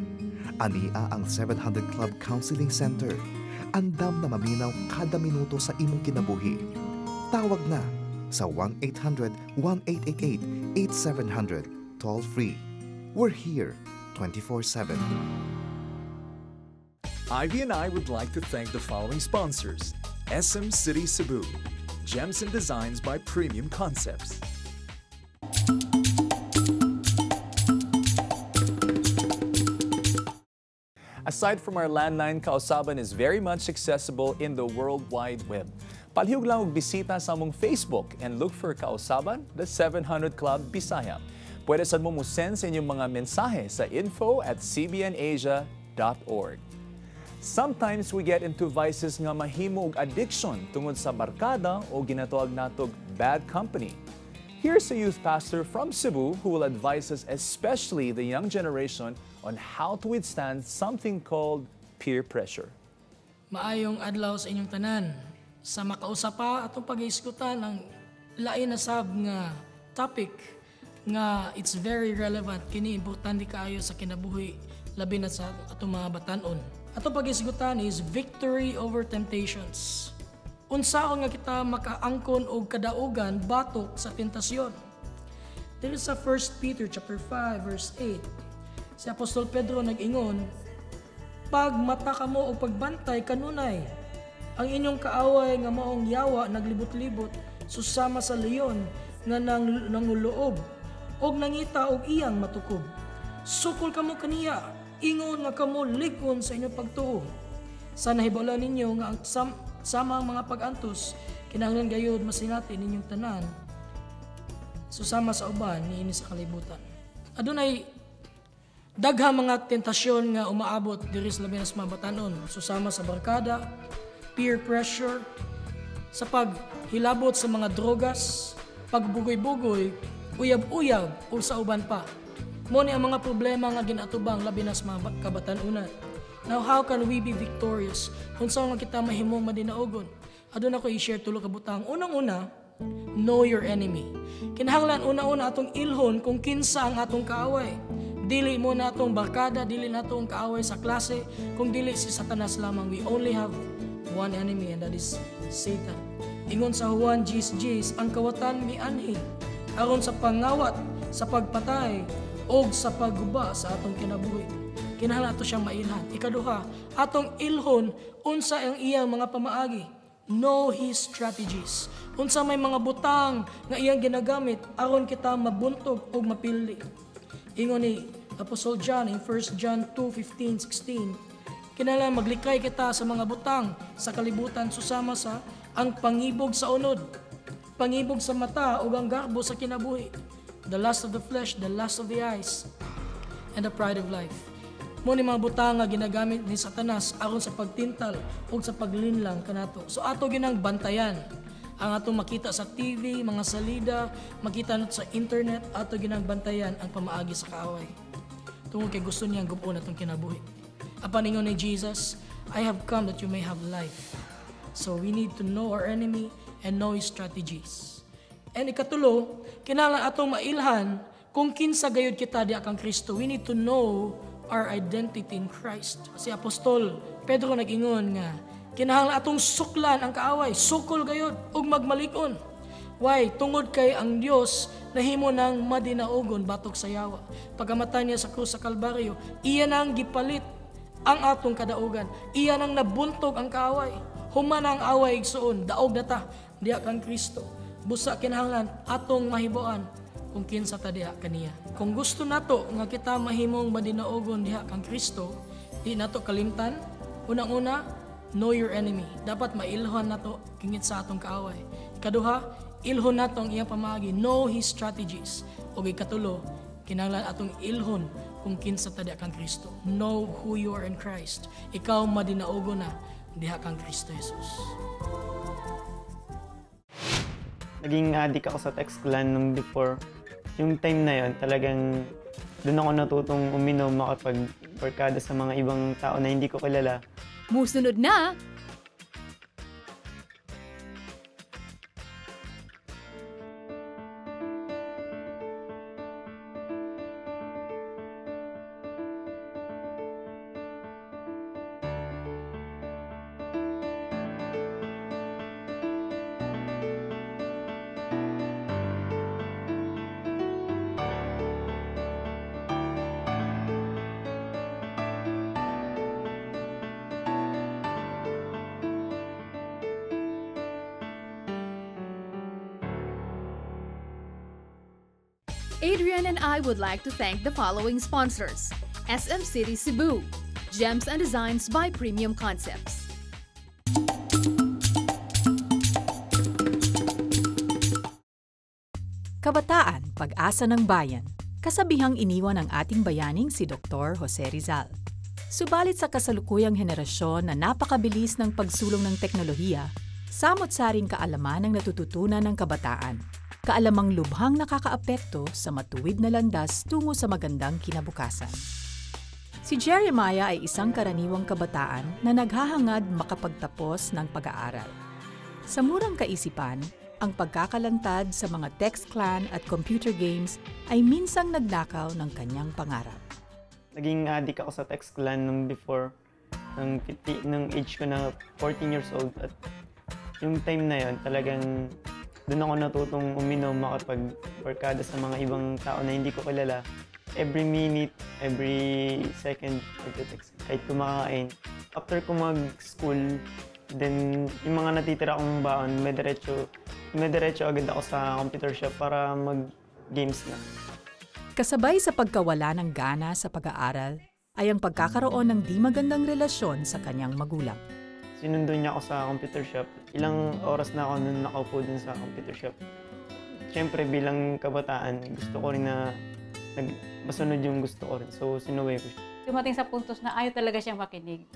ania ang 700 Club Counseling Center. Andam na maminaw kada minuto sa imong kinabuhi. Tawag na sa 1-800-1888-8700. Toll-free. We're here 24/7. Ivy and I would like to thank the following sponsors: SM City Cebu, Gems and Designs by Premium Concepts. Aside from our landline, Kausaban is very much accessible in the World Wide Web. Palihog lang og bisita sa among Facebook and look for Kausaban, the 700 Club Bisaya. Pwede sad mo send sa inyong mga mensahe sa info@cbnasia.org. Sometimes we get into vices nga mahimo og addiction tungod sa barkada o ginatawag natog bad company. Here's a youth pastor from Cebu who will advise us, especially the young generation, on how to withstand something called peer pressure. Maayong adlaw sa inyong tanan. Sa makausapa atong pag-iiskutan ang lain na sab nga topic nga it's very relevant, kini importante kaayo sa kinabuhi, labi na sa atong mga batanon. Atong pag-isgutan is victory over temptations. Unsaon nga kita makaangkon og kadaugan batok sa tentasyon. Dito sa 1 Peter chapter 5 verse 8, si Apostol Pedro nag-ingon, pag mata kamo og pagbantay kanunay, ang inyong kaaway nga maong yawa naglibot-libot susama sa leon nga nanguloob og nangita og iyang matukob. Sukol kamo kaniya, ingon nga kamo ligon sa inyong pagtuo. Sana hibalan ninyo nga ang sama ang mga pag-antos, kinahanglan gayud masinati ninyong tanan susama sa uban niini sa kalibutan. Adunay daghang mga tentasyon nga umaabot diri sa labi na mga batanon, susama sa barkada, peer pressure, sa paghilabot sa mga drogas, pagbugoy-bugoy, uyab-uyab o sa uban pa. Mo ni ang mga problema nga ginatubang labi na sa mga kabatanunan. Now, how can we be victorious? Kung saan nga kita mahimong madinaogon? Adun ako i-share tulo ka butang. Unang-una, know your enemy. Kinahanglan una-una atong ilhon kung kinsa ang atong kaaway. Dili mo na atong barkada, dili na atong kaaway sa klase, kung dili si Satanas lamang. We only have one enemy and that is Satan. Ingon sa Juan 10:10, ang kawatan mianhi aron sa pangawat, sa pagpatay o sa pagguba sa atong kinabuhi. Kinahanglan ato siyang mailhan. Ikaduha, atong ilhon unsa ang iyang mga pamaagi. Know his strategies. Unsa may mga butang nga iyang ginagamit aron kita mabuntog o mapildi. Ingon ni Apostle John in 1 John 2:15-16, kinahanglan maglikay kita sa mga butang sa kalibutan susama sa ang pangibog sa unod, pangibog sa mata ug ang garbo sa kinabuhi, the lust of the flesh, the lust of the eyes, and the pride of life. Mo ni mga butang nga ginagamit ni Satanas aron sa pagtintal ug sa paglinlang kanato. So ato ginang bantayan ang atong makita sa TV, mga salida, makita nat sa internet, ato ginang bantayan ang pamaagi sa kaaway. Tungod kay gusto niyang gupuon atong kinabuhi. Apan ingon ni Jesus, I have come that you may have life. So we need to know our enemy and know his strategies. And ikatulo, kinahanglan atong mailhan kung kinsa gayud kita di akang Kristo. We need to know our identity in Christ. Si Apostol Pedro nag-ingon nga, kinahanglan atong suklan ang kaaway, sukol gayud ug magmalig-on. Why? Tungod kay ang Dios nahimo nang madinaogon batok sa yawa. Pagkamatay niya sa krus sa Kalbaryo, iya nang gipalit ang atong kadaugan. Iya nang nabuntog ang kaaway. Human ang away igsuon, daog na ta diha kang Kristo. Busa kinahanglan atong mahibuan kung kinsa ta diha kaniya. Kung gusto nato nga kita mahimong madinaogon diha kang Kristo, di nato kalimtan. Unang-una, know your enemy. Dapat mailhon nato kingit sa atong kaaway. Ikaduha, ilhon nato ang iyang pamaagi. Know his strategies. O ikatulo, kinahanglan atong ilhon kung kinsa ta diha kang Kristo. Know who you are in Christ. Ikaw madinaogon na diha kang Kristo Jesus. Naging addict ako sa text clan nung before. Yung time na yon talagang doon ako natutong uminom, makapag-barkada sa mga ibang tao na hindi ko kilala. Musunod na, Adrian and I would like to thank the following sponsors: SM City Cebu, Gems and Designs by Premium Concepts. Kabataan, pag-asa ng bayan. Kasabihang iniwan ng ating bayaning si Dr. Jose Rizal. Subalit sa kasalukuyang henerasyon na napakabilis ng pagsulong ng teknolohiya, samot-saring kaalaman ang natututunan ng kabataan. Kaalamang lubhang nakakaapekto sa matuwid na landas tungo sa magandang kinabukasan. Si Jeremiah ay isang karaniwang kabataan na naghahangad makapagtapos ng pag-aaral. Sa murang kaisipan, Ang pagkakalantad sa mga text clan at computer games ay minsang nagnakaw ng kanyang pangarap. Naging addict ako sa text clan nung before, nung age ko na 14 years old. At yung time na yon talagang doon ako natutong uminom, makapag-barkada sa mga ibang tao na hindi ko kilala. Every minute, every second, nagte-text kahit kumakain. After ko mag-school, then yung mga natitira kong baon, may diretso agad ako sa computer shop para mag-games na. Kasabay sa pagkawala ng gana sa pag-aaral ay ang pagkakaroon ng di magandang relasyon sa kanyang magulang. Sinundo niya ako sa computer shop. Ilang oras na ako nung nakaupo dun sa computer shop. Siyempre bilang kabataan, gusto ko rin na masunod yung gusto ko rin. So sinuway ko siya. Dumating sa puntos na ayaw talaga siyang makinig.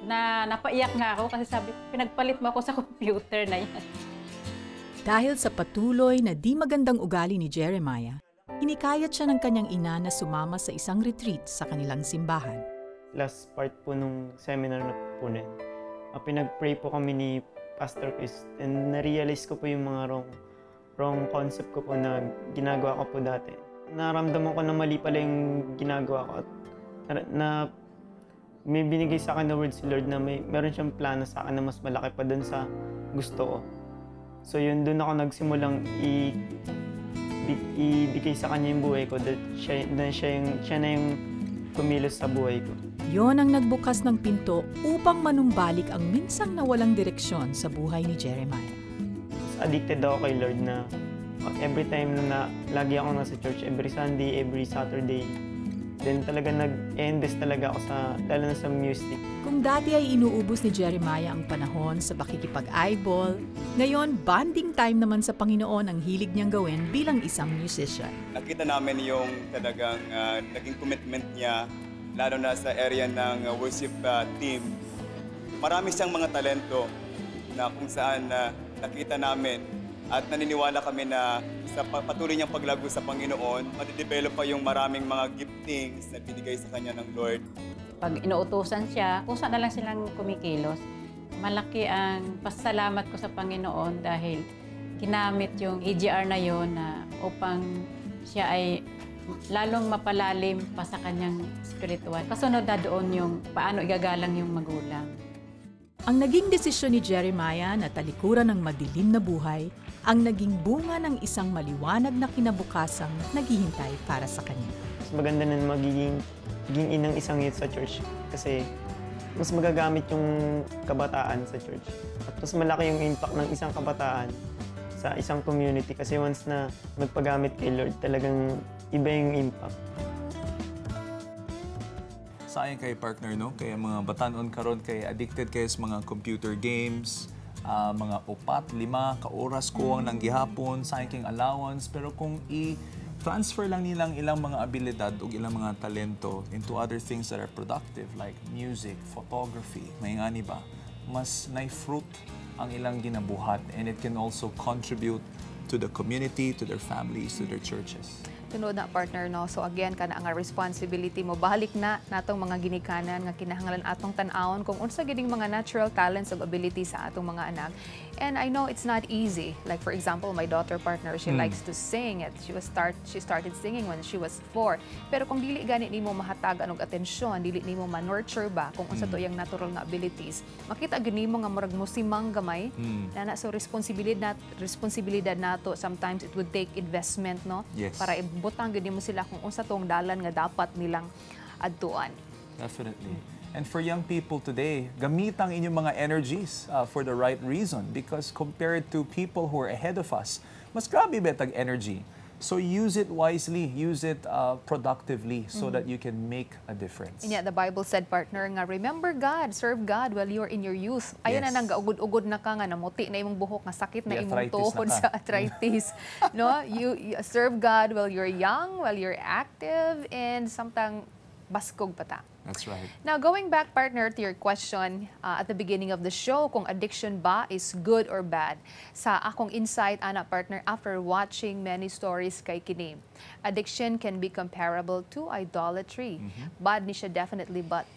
Na napaiyak nga ako kasi sabi ko, pinagpalit mo ako sa computer na yan. Dahil sa patuloy na di magandang ugali ni Jeremiah, hinikayat siya ng kanyang ina na sumama sa isang retreat sa kanilang simbahan. Last part po nung seminar na po na yun, pinag-pray po kami ni Pastor Chris and na-realize ko po yung mga wrong concept ko po na ginagawa ko po dati. Naramdaman ko na mali pala yung ginagawa ko at na may binigay sa akin na word si Lord na meron siyang plano sa akin na mas malaki pa dun sa gusto ko. So yun, dun ako nagsimulang ibigay sa kanya yung buhay ko that siya na yung kumilos sa buhay ko. Yon ang nagbukas ng pinto upang manumbalik ang minsang nawalang direksyon sa buhay ni Jeremiah. Addicted ako kay Lord na every time na lagi ako nasa church, every Sunday, every Saturday, then talaga nag-endes talaga ako lalo na sa music. Kung dati ay inuubos ni Jeremiah ang panahon sa pakikipag-eyeball, ngayon bonding time naman sa Panginoon ang hilig niyang gawin bilang isang musician. Nakita namin yung talagang naging commitment niya, lalo na sa area ng worship team. Marami siyang mga talento na kung saan nakita namin at naniniwala kami na sa patuloy niyang paglago sa Panginoon, madidevelop pa yung maraming mga giftings na binigay sa kanya ng Lord. Pag inuutusan siya, kung saan na lang silang kumikilos, malaki ang pasalamat ko sa Panginoon dahil ginamit yung EGR na yon upang siya ay lalong mapalalim pa sa kanyang spiritual. Kasunod na doon yung paano igagalang yung magulang. Ang naging desisyon ni Jeremiah na talikuran ng madilim na buhay ang naging bunga ng isang maliwanag na kinabukasang naghihintay para sa kanya. Mas maganda na magiging inang isang youth sa church kasi mas magagamit yung kabataan sa church. At mas malaki yung impact ng isang kabataan sa isang community kasi once na magpagamit kay Lord, talagang iba yung impact. Sayang kay partner, no? Kaya mga batanon karon kay addicted kayo sa mga computer games, mga 4, 5 ka-oras kuwang ng gihapon, sayang king allowance. Pero kung i-transfer lang nilang ilang mga abilidad o ilang mga talento into other things that are productive like music, photography, may ngani ba, mas na-fruit ang ilang ginabuhat and it can also contribute to the community, to their families, to their churches. Tunod na partner, no? So again, kana ang responsibility mo. Balik na natong mga ginikanan nga kinahanglan atong tan-awon kung unsa gining mga natural talents ug abilities sa atong mga anak. And I know it's not easy. Like for example, my daughter partner, she likes to sing. She started singing when she was 4. Pero kung dili gani nimo mahatagan og atensyon, dili nimo ma-nurture ba kung unsa to yang natural nga abilities, makita gyud nimo nga murag musimang gamay. Na so responsibilidad nato. Sometimes it would take investment, no? Yes. Para butang gyud nimo sila kung unsa tong dalan nga dapat nilang adtuan. Definitely. And for young people today, gamitang inyong mga energies for the right reason because compared to people who are ahead of us, mas grabe betag energy. So use it wisely, use it productively so that you can make a difference. And yet the Bible said, partner, nga remember God, serve God while you're in your youth. Ayan na nang gaugod-ugod na ka nga namuti na imong buhok, nga sakit na imong tuhod sa arthritis. No, you serve God while you're young, while you're active, and samtang baskog pata. That's right. Now, going back, partner, to your question at the beginning of the show, kung addiction ba is good or bad? Sa akong insight, ana, partner, after watching many stories kay kini, addiction can be comparable to idolatry. Bad ni siya definitely, but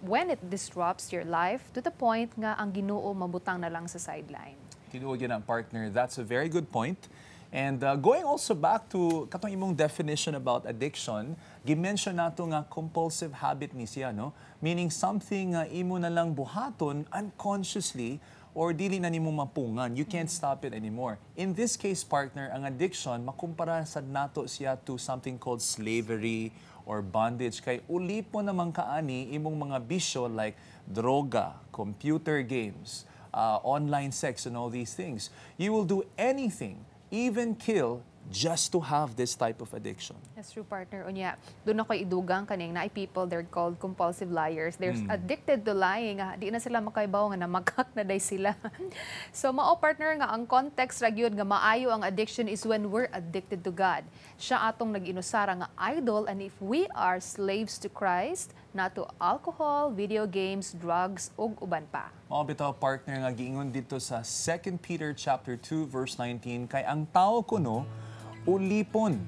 when it disrupts your life to the point nga ang Ginoo mabutang na lang sa sideline. Tinuod yun ang partner. That's a very good point. And going also back to katong imong definition about addiction, gi-mention nato nga compulsive habit ni siya, no? Meaning something imo na lang buhaton unconsciously or dili na nimo mapungan. You can't stop it anymore. In this case, partner, ang addiction, makumpara sad nato siya to something called slavery or bondage. Kay ulipo naman kaani imong mga bisyo like droga, computer games, online sex and all these things. You will do anything, even kill, just to have this type of addiction. That's true, partner. Unya, doon ako idugang kaning na people, they're called compulsive liars. They're addicted to lying. Di na sila makaibaw nga namagkak na day sila. So, mao partner nga, ang context ra gyud nga maayo ang addiction is when we're addicted to God. Siya atong nag-inusara nga idol, and if we are slaves to Christ, na to alcohol, video games, drugs, ug uban pa. Mao bitaw partner nga giingon dito sa 2 Peter chapter 2 verse 19 kay ang tao kuno ulipon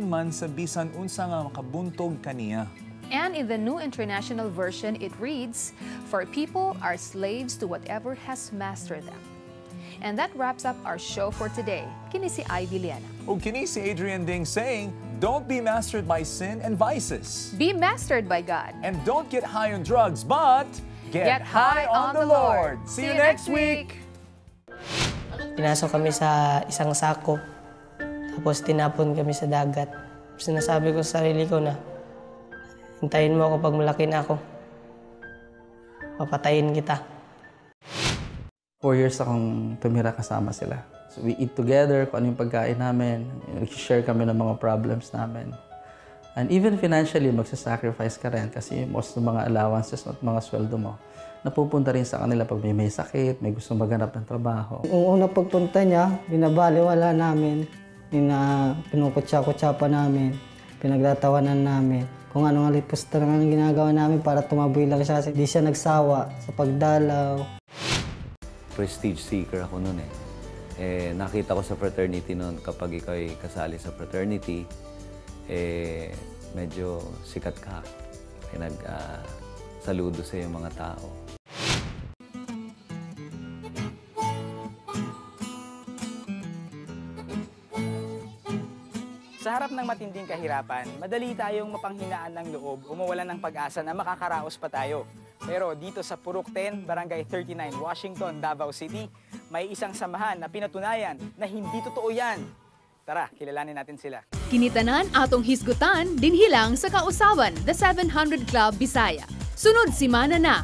man sa bisan unsa nga makabuntog kaniya. And in the New International Version, it reads, "For people are slaves to whatever has mastered them." And that wraps up our show for today. Kini si Ivy Liana. O kini si Adrian Ding saying, don't be mastered by sin and vices. Be mastered by God. And don't get high on drugs, but get high on the Lord. See you next week. Pinasok kami sa isang sako. Tapos tinapon kami sa dagat. Sinasabi ko sa sarili ko na, hintayin mo ako pag malaki na ako. Papatayin kita. 4 years akong tumira kasama sila. So we eat together, kung ano yung pagkain namin, share kami ng mga problems namin. And even financially, magsasacrifice ka rin kasi most ng mga allowances at mga sweldo mo, napupunta rin sa kanila pag may sakit, may gusto maghanap ng trabaho. Yung una pagpunta niya, binabaliwala namin, pinukutsa-kutsa pa namin, pinagtatawanan namin. Kung ano nga lipusta nga ginagawa namin para tumaboy lang siya. Hindi siya nagsawa sa pagdalaw. Prestige seeker ako noon eh. Nakita ko sa fraternity noon kapag ikaw ay kasali sa fraternity, medyo sikat ka. Saludo sa iyong mga tao. Sa harap ng matinding kahirapan, madali tayong mapanghinaan ng loob o mawalan ng pag-asa na makakaraos pa tayo. Pero dito sa Purok 10, Barangay 39, Washington, Davao City, may isang samahan na pinatunayan na hindi totoo yan. Tara, kilalanin natin sila. Kinitanan atong hisgutan, dinhilang sa kausawan, The 700 Club Bisaya. Sunod si Mana na.